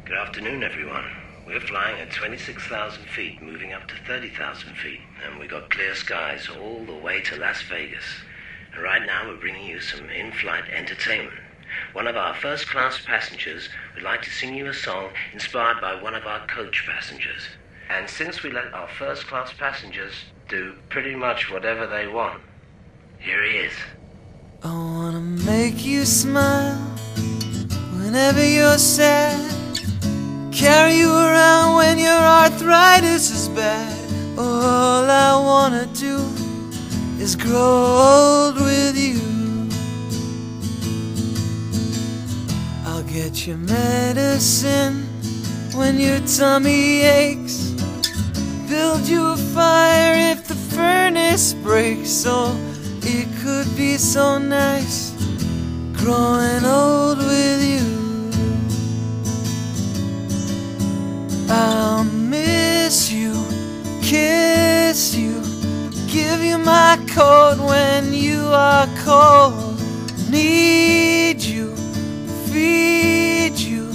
Good afternoon, everyone. We're flying at 26,000 feet, moving up to 30,000 feet, and we got clear skies all the way to Las Vegas. And right now we're bringing you some in-flight entertainment. One of our first-class passengers would like to sing you a song inspired by one of our coach passengers. And since we let our first-class passengers do pretty much whatever they want, here he is. I wanna make you smile whenever you're sad, carry you around when your arthritis is bad. All I wanna do is grow old with you. I'll get you medicine when your tummy aches, build you a fire if the furnace breaks. Oh, it could be so nice growing old with you. I'll miss you, kiss you, give you my coat when you are cold. Need you, feed you,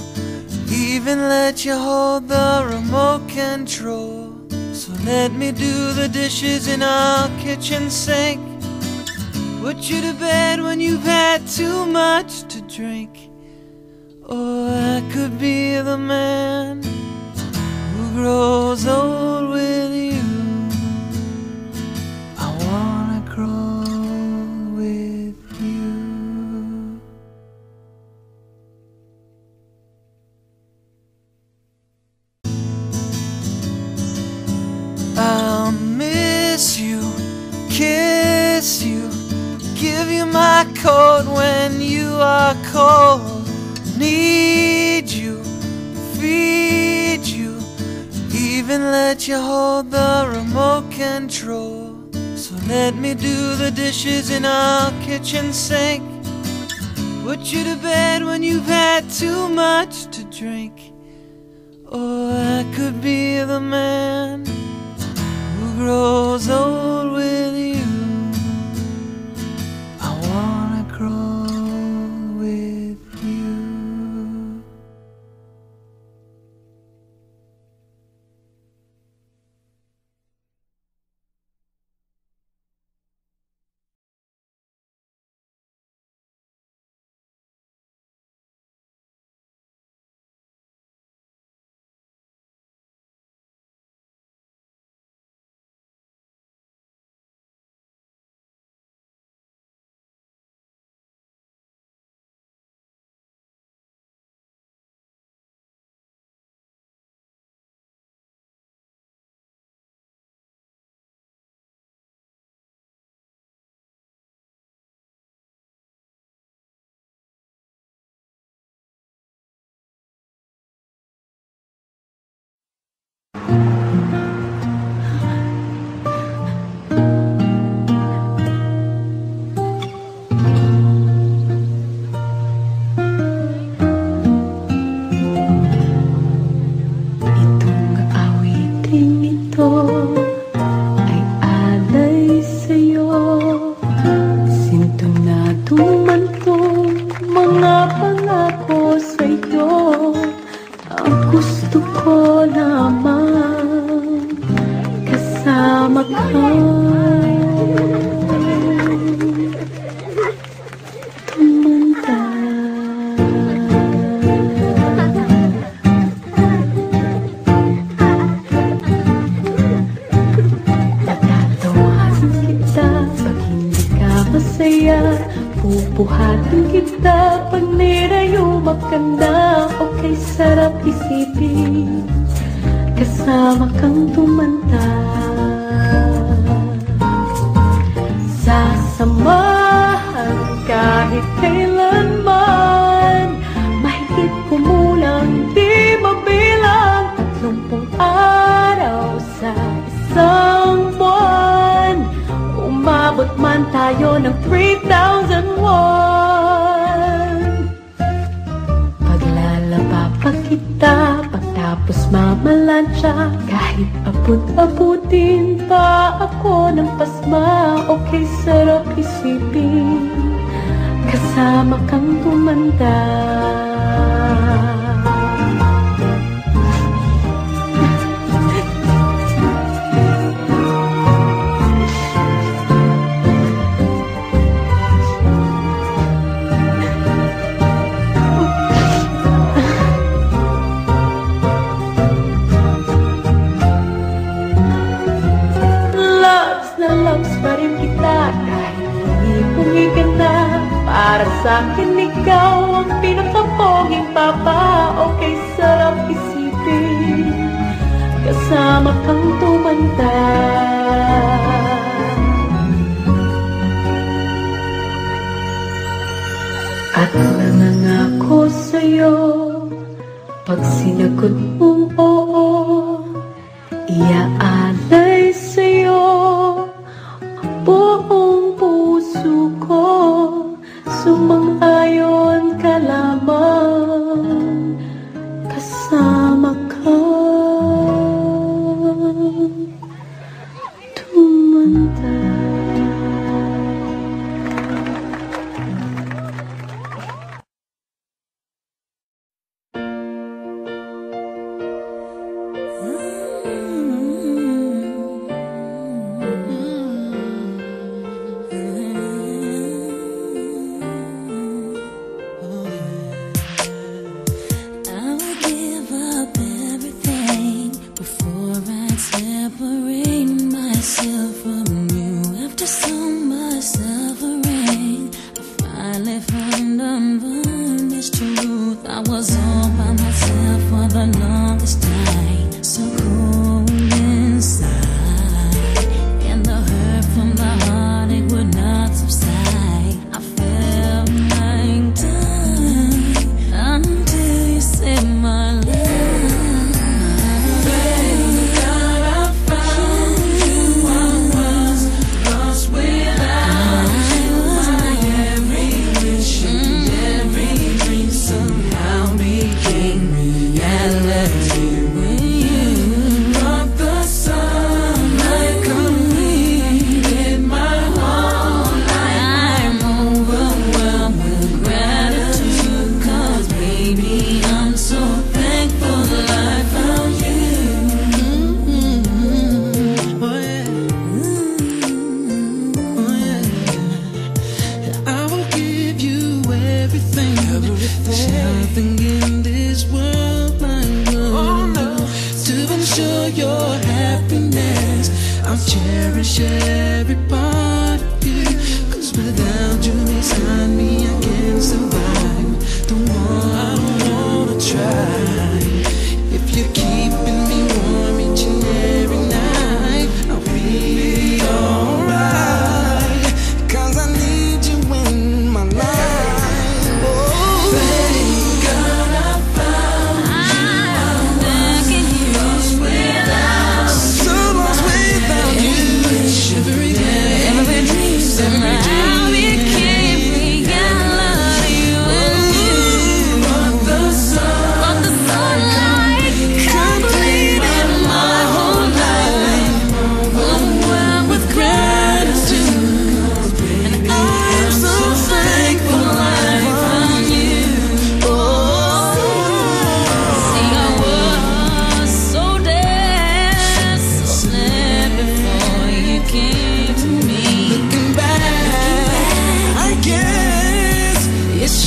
even let you hold the remote control. So let me do the dishes in our kitchen sink, put you to bed when you've had too much to drink. Or I could be the man who grows old with you. I wanna grow with you. I'll miss you, kiss you, give you my coat when you are cold. Need you, feed you, even let you hold the remote control. So let me do the dishes in our kitchen sink, put you to bed when you've had too much to drink. Or I could be the man who grows old with you. I wanna grow with you. Buhatin kita pag nirayumak ka na. Okay, sarap isipin kasama kang tumanda. Sasamahan kahit kailanman, mahigit kumulang di mabilang 30 araw sa isang buwan. Umabot man tayo ng 3,001. Paglalaba pa kita, pagtapos mamalansya, kahit abot-abutin pa ako ng pasma. Okay, sarap isipin kasama kang tumanda. sa'kin ikaw ang pinakapoging papa. Okay, sarap isipin kasama kang tumanda. At nangangako sa'yo, pag sinagot mong oo, iaalay sa'yo ang buong puso ko. Sumang-ayon ka lamang, kasama ka tumanda.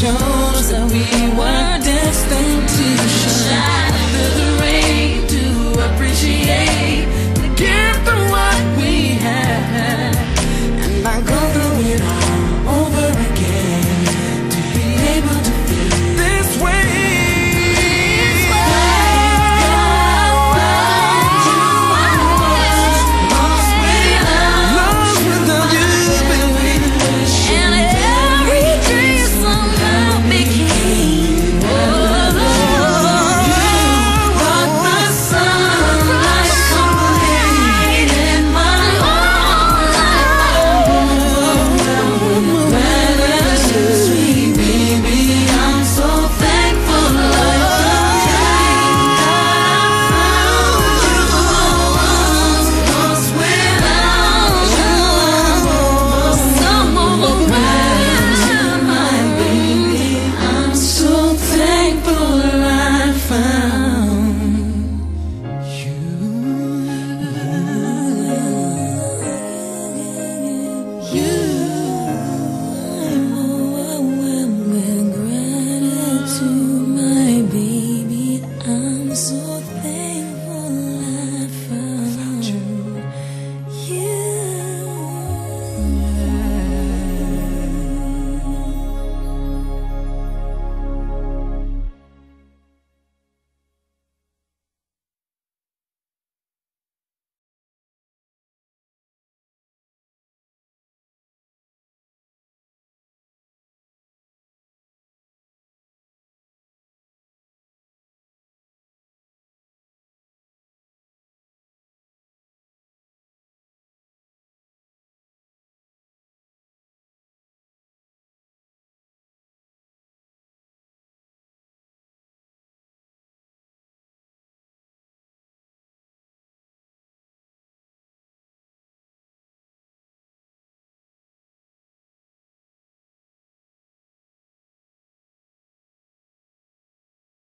Shows that we were destined to